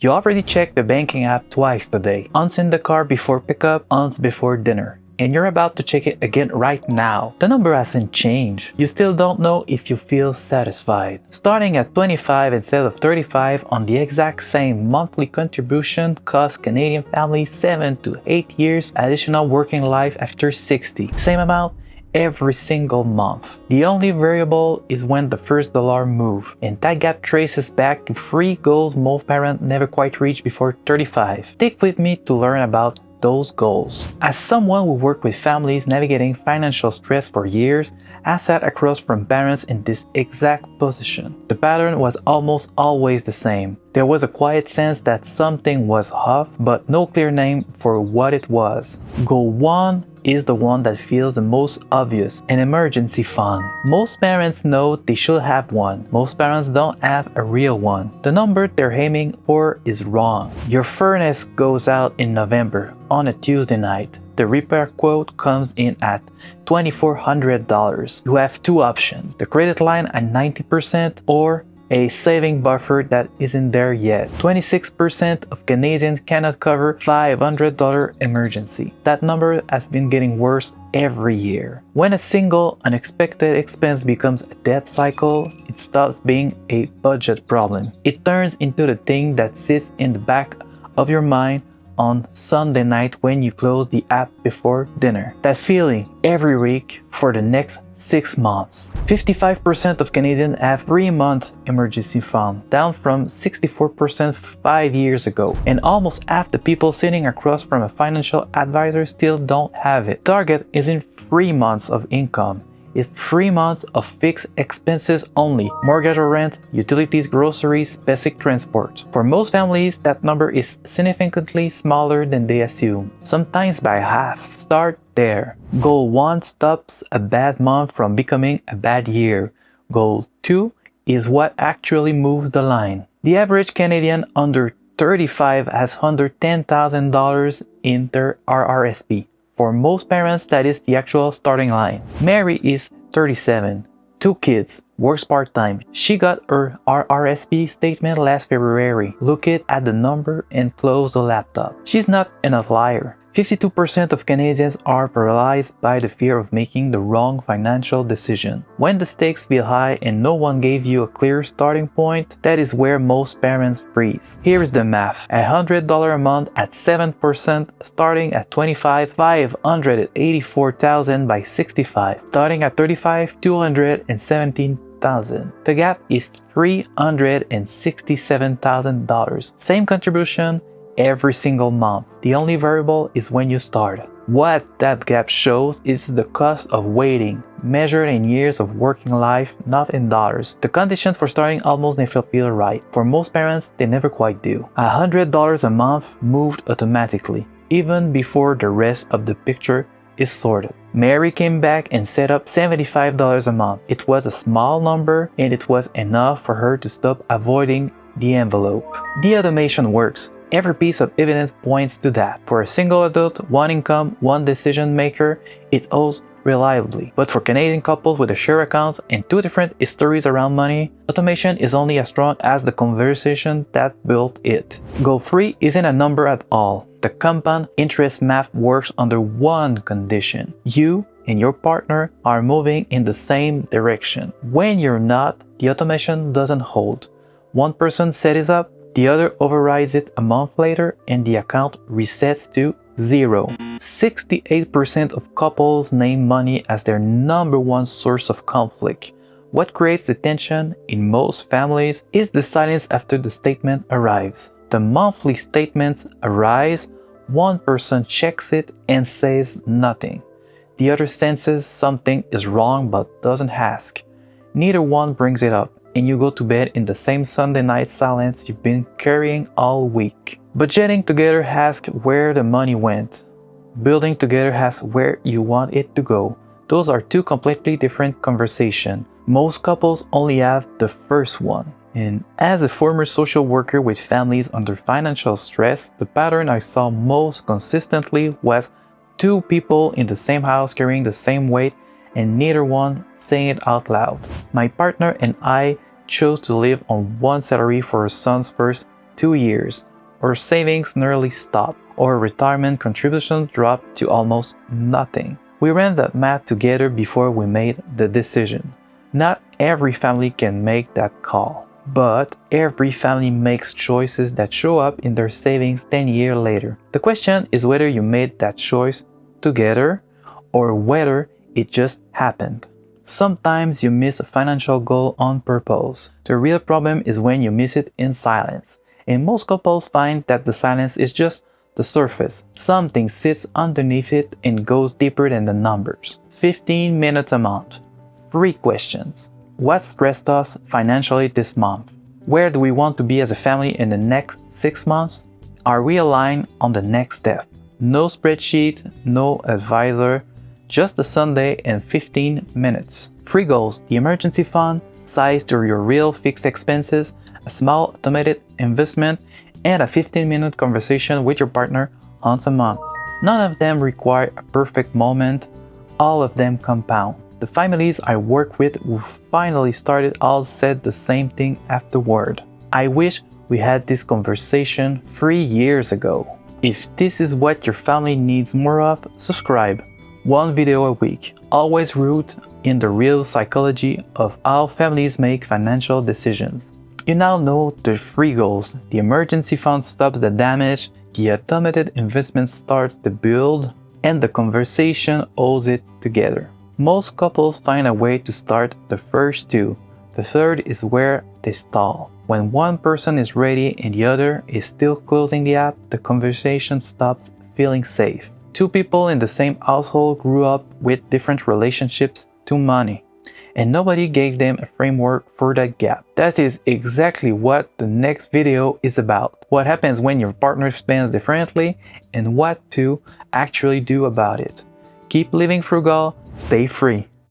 You already checked the banking app twice today. Once in the car before pickup, once before dinner. And you're about to check it again right now. The number hasn't changed. You still don't know if you feel satisfied. Starting at 25 instead of 35 on the exact same monthly contribution costs Canadian families 7 to 8 years additional working life after 60. Same amount every single month. The only variable is when the first dollar move, and that gap traces back to 3 goals most parents never quite reach before 35. Stick with me to learn about those goals. As someone who worked with families navigating financial stress for years, I sat across from parents in this exact position. The pattern was almost always the same. There was a quiet sense that something was off, but no clear name for what it was. Goal 1 is the one that feels the most obvious, an emergency fund. Most parents know they should have one. Most parents don't have a real one. The number they're aiming for is wrong. Your furnace goes out in November on a Tuesday night. The repair quote comes in at $2,400. You have two options: the credit line at 90% or a saving buffer that isn't there yet. 26% of Canadians cannot cover $500 emergency. That number has been getting worse every year. When a single unexpected expense becomes a debt cycle, it stops being a budget problem. It turns into the thing that sits in the back of your mind on Sunday night when you close the app before dinner. That feeling every week for the next 6 months. 55% of Canadians have 3-month emergency fund, down from 64% 5 years ago. And almost half the people sitting across from a financial advisor still don't have it. Target isn't 3 months of income. It's 3 months of fixed expenses only: mortgage or rent, utilities, groceries, basic transport. For most families, that number is significantly smaller than they assume, sometimes by half. Start there. Goal 1 stops a bad month from becoming a bad year. Goal 2 is what actually moves the line. The average Canadian under 35 has under $10,000 in their RRSP. For most parents, that is the actual starting line. Mary is 37, 2 kids, works part-time. She got her RRSP statement last February. Look it at the number and close the laptop. She's not an outlier. 52% of Canadians are paralyzed by the fear of making the wrong financial decision. When the stakes feel high and no one gave you a clear starting point, that is where most parents freeze. Here is the math. $100 a month at 7% starting at 25, $584,000 by 65. Starting at 35, $217,000. The gap is $367,000. Same contribution every single month. The only variable is when you start. What that gap shows is the cost of waiting, measured in years of working life, not in dollars. The conditions for starting almost never feel right. For most parents, they never quite do. $100 a month moved automatically, even before the rest of the picture is sorted. Mary came back and set up $75 a month. It was a small number, and it was enough for her to stop avoiding the envelope. The automation works. Every piece of evidence points to that. For a single adult, one income, one decision maker, it owes reliably. But for Canadian couples with a shared account and 2 different histories around money, automation is only as strong as the conversation that built it. Goal 3 isn't a number at all. The compound interest math works under one condition: you and your partner are moving in the same direction. When you're not, the automation doesn't hold. One person sets it up, the other overrides it a month later, and the account resets to 0. 68% of couples name money as their number one source of conflict. What creates the tension in most families is the silence after the statement arrives. The monthly statements arise, one person checks it and says nothing. The other senses something is wrong but doesn't ask. Neither one brings it up, and you go to bed in the same Sunday night silence you've been carrying all week. Budgeting together asks where the money went. Building together asks where you want it to go. Those are 2 completely different conversations. Most couples only have the first one. And as a former social worker with families under financial stress, the pattern I saw most consistently was 2 people in the same house carrying the same weight and neither one saying it out loud. My partner and I chose to live on one salary for our son's first 2 years. or savings nearly stop, or retirement contributions drop to almost nothing. We ran that math together before we made the decision. Not every family can make that call, but every family makes choices that show up in their savings 10 years later. The question is whether you made that choice together or whether it just happened. Sometimes you miss a financial goal on purpose. The real problem is when you miss it in silence. And most couples find that the silence is just the surface. Something sits underneath it and goes deeper than the numbers. 15 minutes a month. 3 questions. What stressed us financially this month? Where do we want to be as a family in the next 6 months? Are we aligned on the next step? No spreadsheet, no advisor, just a Sunday and 15 minutes. Frugals, the emergency fund, sized to your real fixed expenses, a small automated investment, and a 15-minute conversation with your partner once a month. None of them require a perfect moment, all of them compound. The families I work with who finally started all said the same thing afterward. I wish we had this conversation 3 years ago. If this is what your family needs more of, subscribe. 1 video a week, always rooted in the real psychology of how families make financial decisions. You now know the 3 goals. The emergency fund stops the damage, the automated investment starts the build, and the conversation holds it together. Most couples find a way to start the first 2. The third is where they stall. When one person is ready and the other is still closing the app, the conversation stops feeling safe. 2 people in the same household grew up with different relationships to money, and nobody gave them a framework for that gap. That is exactly what the next video is about. What happens when your partner spends differently and what to actually do about it. Keep living frugal, stay free.